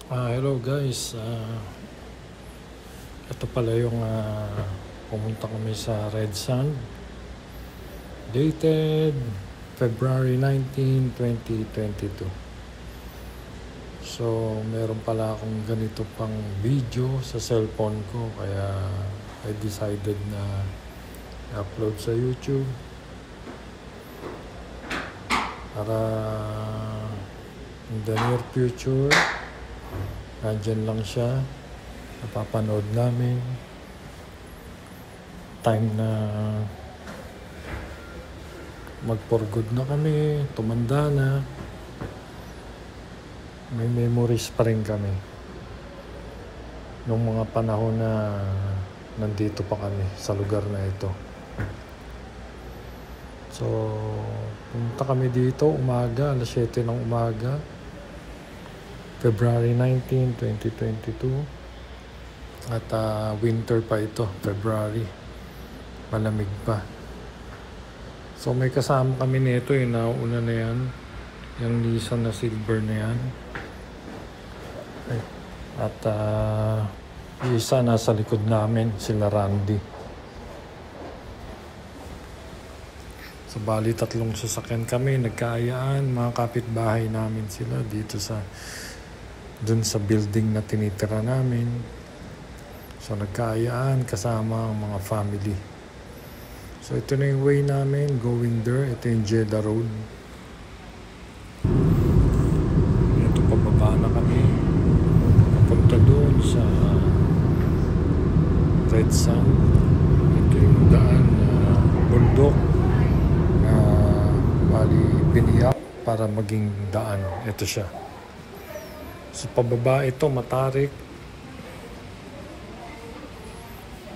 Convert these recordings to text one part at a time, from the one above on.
Hello guys, ito pala yung pumunta kami sa Red Sand, dated February 19, 2022. So meron pala akong ganito pang video sa cellphone ko, kaya I decided na upload sa YouTube para in the near future nandyan lang siya, napapanood namin time na mag for good na kami, tumanda na, may memories pa rin kami nung mga panahon na nandito pa kami sa lugar na ito. So punta kami dito umaga, alas 7 ng umaga, February 19, 2022. At winter pa ito, February. Malamig pa. So may kasama kami nito, nauna na yan. Yung Nissan na silver na yan. At isa nasa likod namin, sila Randy. So bali 3 sasakyan kami, nagkaayaan. Mga kapitbahay namin sila dito dun sa building na tinitira namin. So nagkaayaan kasama ang mga family. So ito na yung way namin going there. Ito yung Jeddah Road. Ito, pababa na kami papunta doon sa Red Sand. Ito yung daan bundok na bali biniyak para maging daan. Ito siya. So pababa ito, matarik.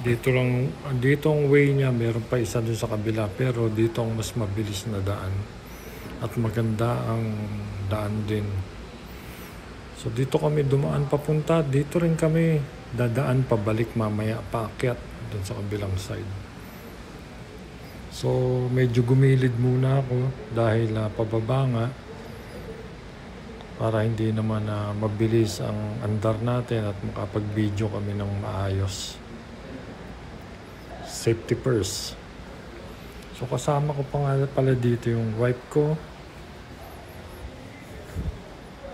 Dito ang way niya, meron pa isa doon sa kabila, pero dito ang mas mabilis na daan. At maganda ang daan din. So dito kami dumaan papunta, dito rin kami dadaan pabalik mamaya, paakyat doon sa kabilang side. So medyo gumilid muna ako dahil pababa nga, para hindi naman mabilis ang andar natin at makapag-video kami ng maayos. Safety first. So kasama ko pa nga pala dito yung wife ko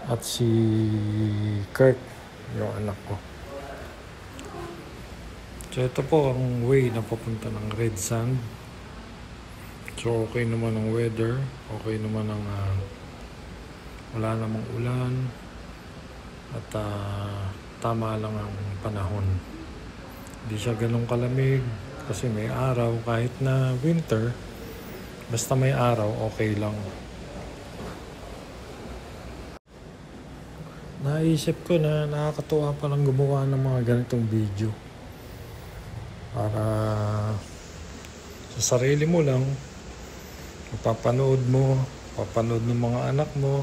at si Kirk, yung anak ko. So ito po ang way na papunta ng Red Sand. So okay naman ang weather, okay naman ang wala namang ulan at tama lang ang panahon. Hindi siya ganun kalamig kasi may araw. Kahit na winter, basta may araw, okay lang. Naisip ko na nakakatuwa palang gumawa ng mga ganitong video para sa sarili mo lang, papanood ng mga anak mo,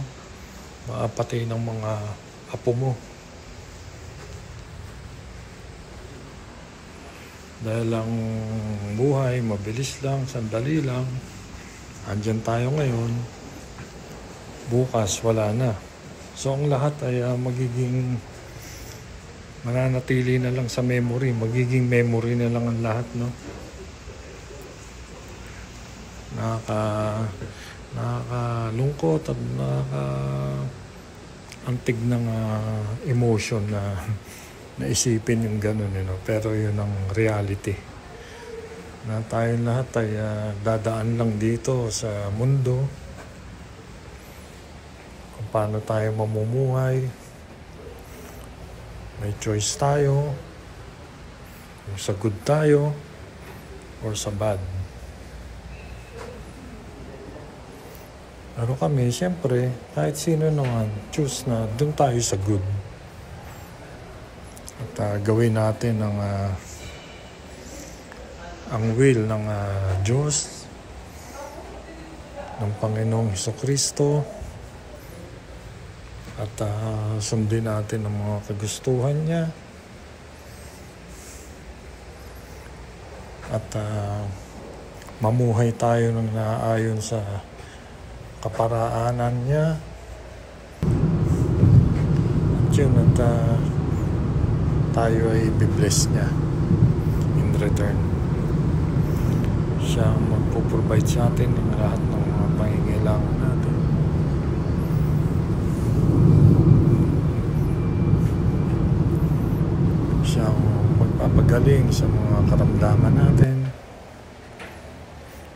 pati ng mga apo mo. Dahil ang buhay mabilis lang, sandali lang. Andyan tayo ngayon, bukas wala na. So ang lahat ay magiging mananatili na lang sa memory, magiging memory na lang ang lahat, no? Nakakalungkot at antig ng emotion na naisipin yung ganun, pero yun ang reality na tayong lahat ay dadaan lang dito sa mundo, kung paano tayo mamumuhay. May choice tayo kung sa good tayo or sa bad. Pero kami, siyempre, kahit sino naman, choose na doon tayo sa good. At gawin natin ang will ng Diyos, ng Panginoong Hesukristo, at sundin natin ang mga kagustuhan niya. At mamuhay tayo ng naayon sa kaparaanan niya. yun at tayo ay bibless niya in return. Siya ang magpo-provide sa atin ng lahat ng mga pangangailangan natin. Siya ang magpapagaling sa mga karamdaman natin.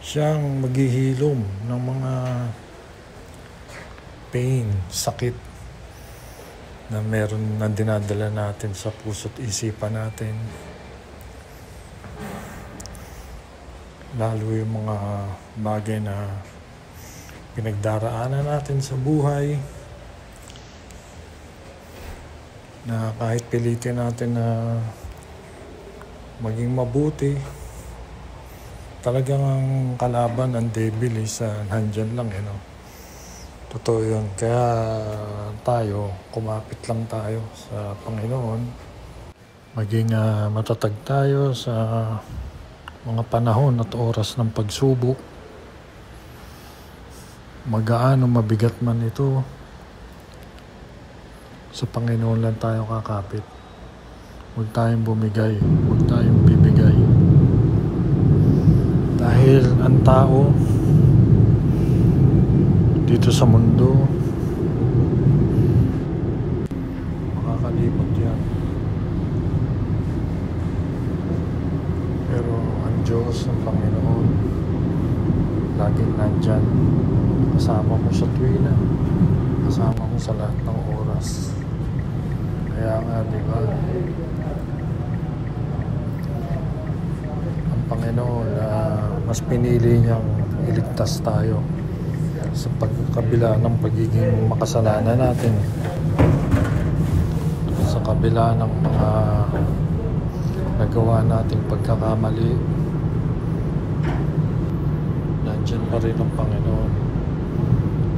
Siya ang maghihilom ng mga pain, sakit na meron na dinadala natin sa puso't isipan natin. Lalo yung mga bagay na pinagdaraanan natin sa buhay na kahit pilitin natin na maging mabuti, talagang ang kalaban ng devil is nandyan lang, Totoo yun. Kaya tayo, kumapit lang tayo sa Panginoon. Maging matatag tayo sa mga panahon at oras ng pagsubok. Magaano mabigat man ito, sa Panginoon lang tayo kakapit. Huwag tayong bumigay, huwag tayong bibigay. Dahil ang tao dito sa mundo, makakalimot yan. Pero ang Diyos, ang Panginoon, laging nandyan. Kasama mo sa tuwina, kasama mo sa lahat ng oras. Kaya nga, di ba? Ang Panginoon, mas pinili niyang iligtas tayo sa pagkabila ng pagiging makasalanan natin, sa kabila ng mga nagawa nating pagkakamali. Nandyan pa rin ang Panginoon.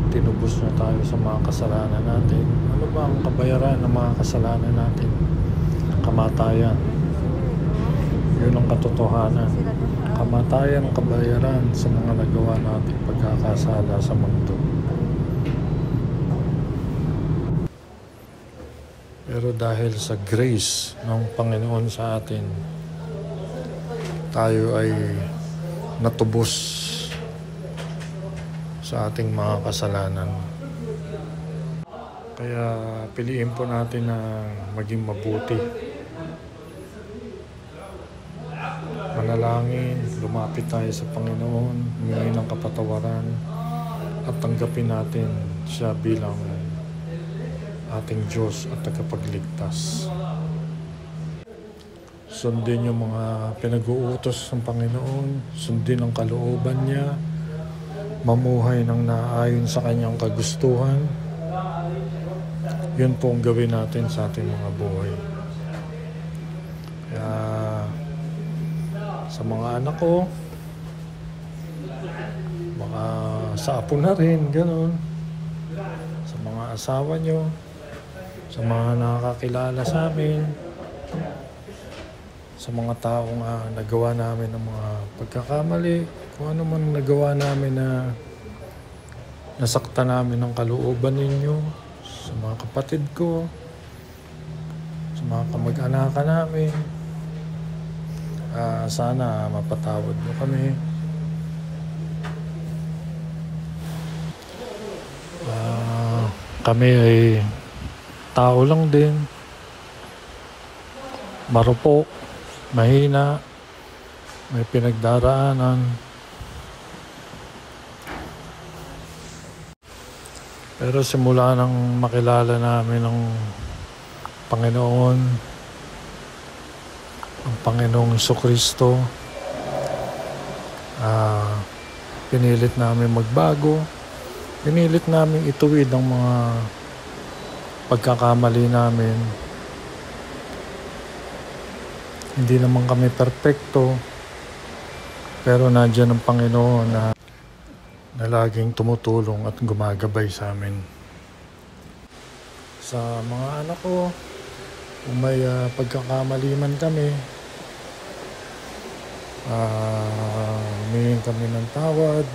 Tinubos na tayo sa mga kasalanan natin. Ano ba ang kabayaran ng mga kasalanan natin? Kamatayan. Yun ang katotohanan. Kamatayan ang kabayaran sa mga nagawa nating pagkakasala sa mundo. Pero dahil sa grace ng Panginoon sa atin, tayo ay natubos sa ating mga kasalanan. Kaya piliin po natin na maging mabuti. Manalangin, lumapit tayo sa Panginoon, humingi ng kapatawaran, at tanggapin natin siya bilang ating Diyos at tagapagligtas. Sundin yung mga pinag-uutos ng Panginoon, sundin ang kalooban niya, mamuhay ng naayon sa kanyang kagustuhan. Yun po ang gawin natin sa ating mga buhay. Kaya sa mga anak ko, baka sa apo na rin, gano'n. Sa mga asawa nyo, sa mga nakakakilala sa amin, sa mga taong nagawa namin ng mga pagkakamali, kung ano man nagawa namin na nasakta namin ng kalooban ninyo, sa mga kapatid ko, sa mga kamag-anakan namin, sana mapatawad mo kami. Kami ay tao lang din, marupok, mahina, may pinagdaraanan. Pero simula nang makilala namin ang Panginoon, ang Panginoong Jesucristo, pinilit namin magbago, pinilit namin ituwid ang mga pagkakamali namin. Hindi naman kami perpekto, pero nandiyan ang Panginoon na laging tumutulong at gumagabay sa amin. Sa mga anak ko, kung may pagkakamali man kami, humingi kami ng tawad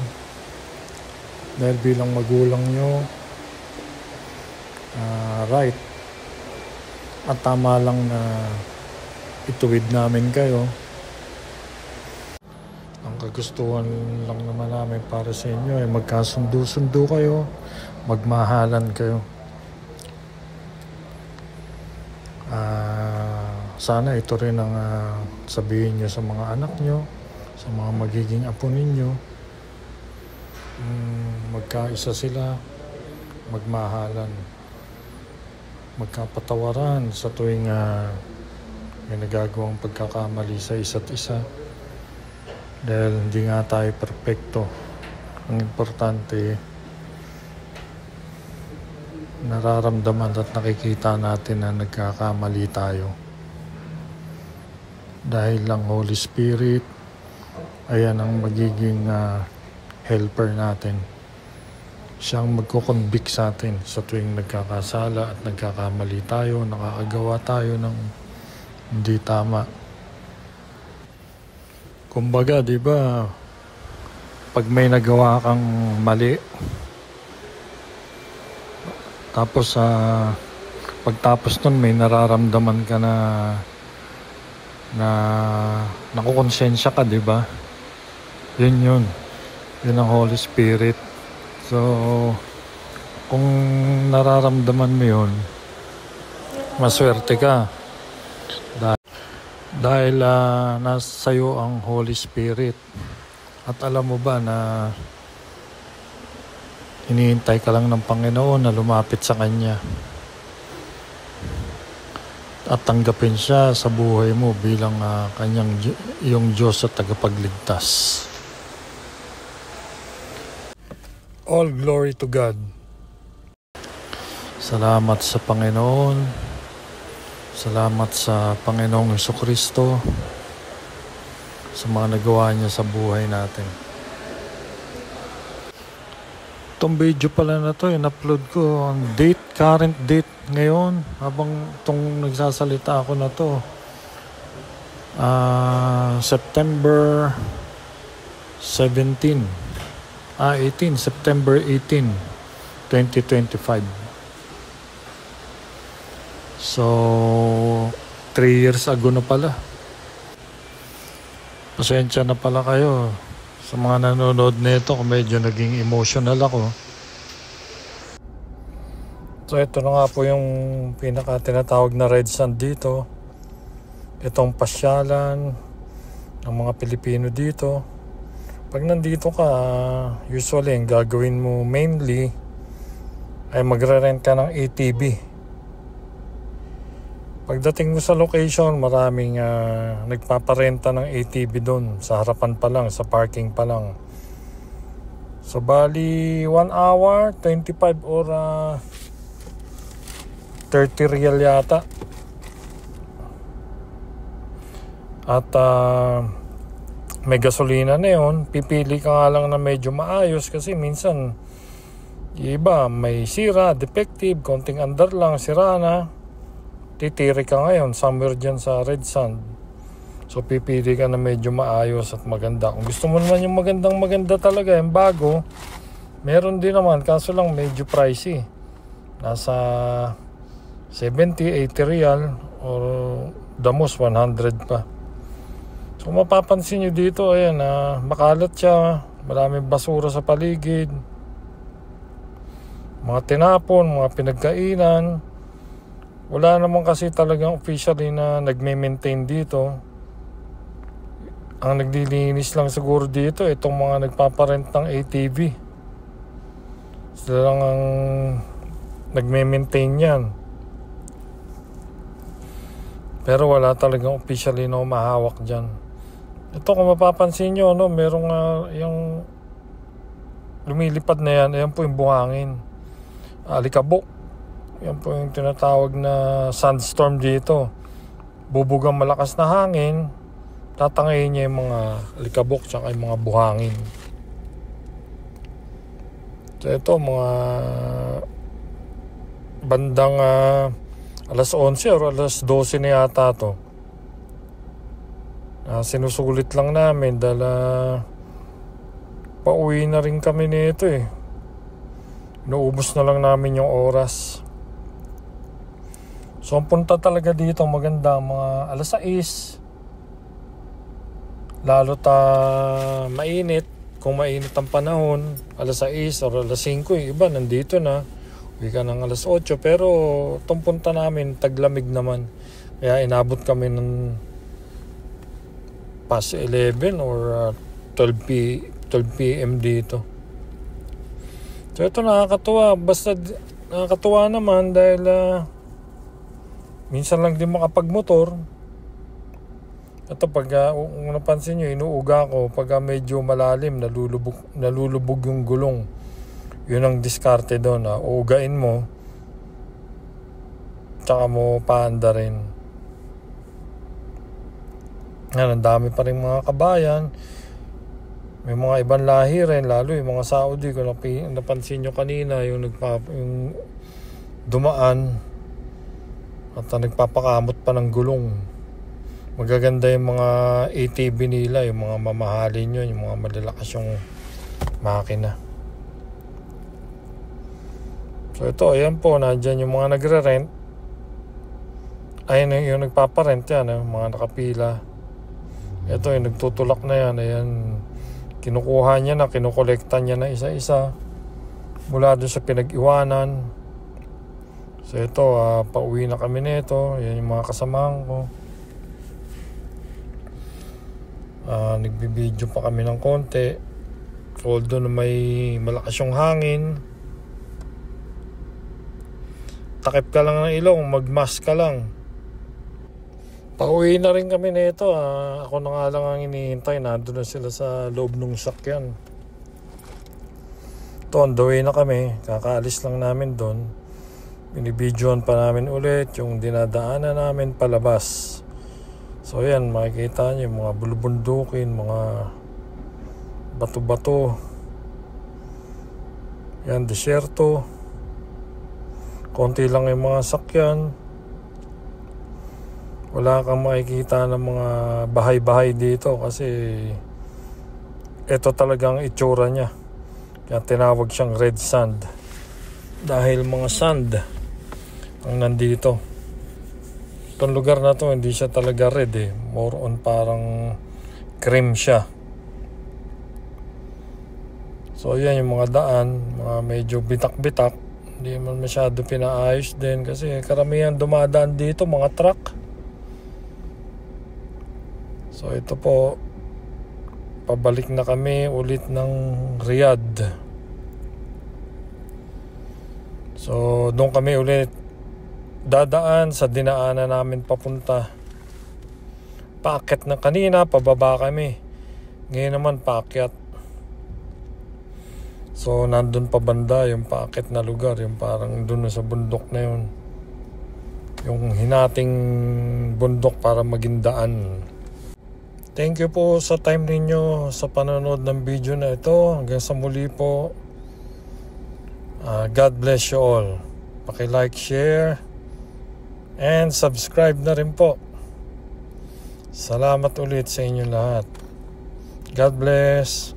dahil bilang magulang nyo, right At tama lang na ituwid namin kayo. Ang kagustuhan lang naman namin para sa inyo ay magkasundo-sundo kayo, magmahalan kayo. Sana ito rin ang sabihin nyo sa mga anak nyo, sa mga magiging apo ninyo. Magkaisa sila, magmahalan, magkapatawaran sa tuwing may nagagawang pagkakamali sa isa't isa. Dahil hindi nga tayo perpekto. Ang importante, nararamdaman at nakikita natin na nagkakamali tayo. Dahil lang Holy Spirit, ayan ang magiging helper natin. Siyang magkukonvict sa atin sa tuwing nagkakasala at nagkakamali tayo, nakakagawa tayo ng hindi tama. Kumbaga, di ba, pag may nagawa kang mali, tapos pagtapos nun may nararamdaman ka na nakukonsensya ka, di ba? Yun ang Holy Spirit. So kung nararamdaman mo yun, maswerte ka dahil nasa iyo ang Holy Spirit. At alam mo ba na hinihintay ka lang ng Panginoon na lumapit sa Kanya at tanggapin siya sa buhay mo bilang iyong Diyos at tagapagligtas. All glory to God. Salamat sa Panginoon. Salamat sa Panginoong Jesucristo sa mga nagawa niya sa buhay natin. Itong video pala na to, in-upload ko ang current date ngayon habang itong nagsasalita ako na to. September 18, September 18, 2025. So, 3 years ago na pala. Pasensya na pala kayo sa mga nanonood nito kung medyo naging emotional ako. So ito na nga po yung pinaka tinatawag na red sand dito. Itong pasyalan ng mga Pilipino dito. Pag nandito ka, usually ang gagawin mo mainly ay magre-rent ka ng ATV. Pagdating mo sa location, maraming nagpaparenta ng ATV doon. Sa harapan pa lang, sa parking pa lang. So bali 1 hour, 25 or 30 real yata. At may gasolina na yun. Pipili ka nga lang na medyo maayos kasi minsan iba may sira, defective, konting andar lang, sira na. Titiri ka ngayon somewhere dyan sa red sand. So pipili ka na medyo maayos at maganda. Kung gusto mo naman yung maganda talaga, yung bago, meron din naman, kaso lang medyo pricey. Nasa 70, 80 real or the most 100 pa. So mapapansin nyo dito, ayan, makalat siya, maraming basura sa paligid, mga tinapon, mga pinagkainan. Wala naman kasi talagang officially na nagme-maintain dito. Ang naglilinis lang siguro dito itong mga nagpaparent ng ATV. Sila lang ang nagme-maintain yan. Pero wala talagang officially na umahawak dyan. Ito kung mapapansin nyo, merong yung lumilipad na yan. Ayan po yung buhangin. Alikabok. Yan po yung tinatawag na sandstorm dito. Bubugang malakas na hangin, tatangayin niya yung mga alikabok tsaka yung mga buhangin. So ito, mga bandang alas 11 or alas 12 na yata to. Sinusulit lang namin dahil pauwi na rin kami nito eh. Inuubos na lang namin yung oras. So So ang punta talaga dito maganda mga alas 6. Lalo mainit. Kung mainit ang panahon, alas 6 or alas 5, yung iba nandito na. Uwi ka ng alas 8. Pero itong punta namin, taglamig naman. Kaya inabot kami ng past 11 or 12 p.m. dito. So ito nakakatuwa. Basta nakakatuwa naman dahil minsan lang din makapagmotor. Ito pag kung napansin nyo, inuuga ko pag medyo malalim, nalulubog yung gulong. Yun ang diskarte doon. Uugain mo, tsaka mo paanda rin. Yan, ang dami pa rin mga kabayan. May mga ibang lahi rin, lalo yung mga Saudi. Kung napansin nyo kanina, yung dumaan at nagpapakamot pa ng gulong. Magaganda yung mga ATV nila, yung mga mamahalin yun, yung mga malalakas yung makina. So ito, ayan po, nandyan yung mga nagre-rent. Ayan yung nagpaparent yan, mga nakapila. Ito yung nagtutulak na yan, ayan. Kinukuha niya na, kinukolekta niya na isa-isa mula doon sa pinag-iwanan. So ito, pauwi na kami nito. Yan yung mga kasamahan ko. Nagbibideo pa kami ng konti. Although na may malakas yung hangin, takip ka lang ng ilong, magmask ka lang. Pauwi na rin kami nito. Ako na nga lang ang hinihintay. Nandun na sila sa loob ng sakyan. Ito, on the way na kami. Kakaalis lang namin doon. Binibidyoan pa namin ulit yung dinadaanan namin palabas. So yan, makikita nyo yung mga bulubundukin, mga bato-bato. Yan, desierto. Konti lang yung mga sakyan. Wala kang makikita ng mga bahay-bahay dito kasi ito talagang itsura niya. Kaya tinawag siyang red sand. Dahil mga sand ang nandito. Itong lugar na to hindi siya talaga red more on parang cream siya. So yan yung mga daan, mga medyo bitak-bitak, hindi man masyado pinaayos din kasi karamihan dumadaan dito mga truck. So ito po, pabalik na kami ulit ng Riyadh. So doon kami ulit dadaan sa dinaanan namin papunta. Paakyat na kanina, pababa kami. Ngayon naman paakyat. So nandun pa banda yung paakyat na lugar, yung parang dun sa bundok na yun. Yung hinating bundok para maging daan. Thank you po sa time ninyo sa panonood ng video na ito. Hanggang sa muli po. God bless you all. Paki-like, share, and subscribe na rin po. Salamat ulit sa inyo lahat. God bless.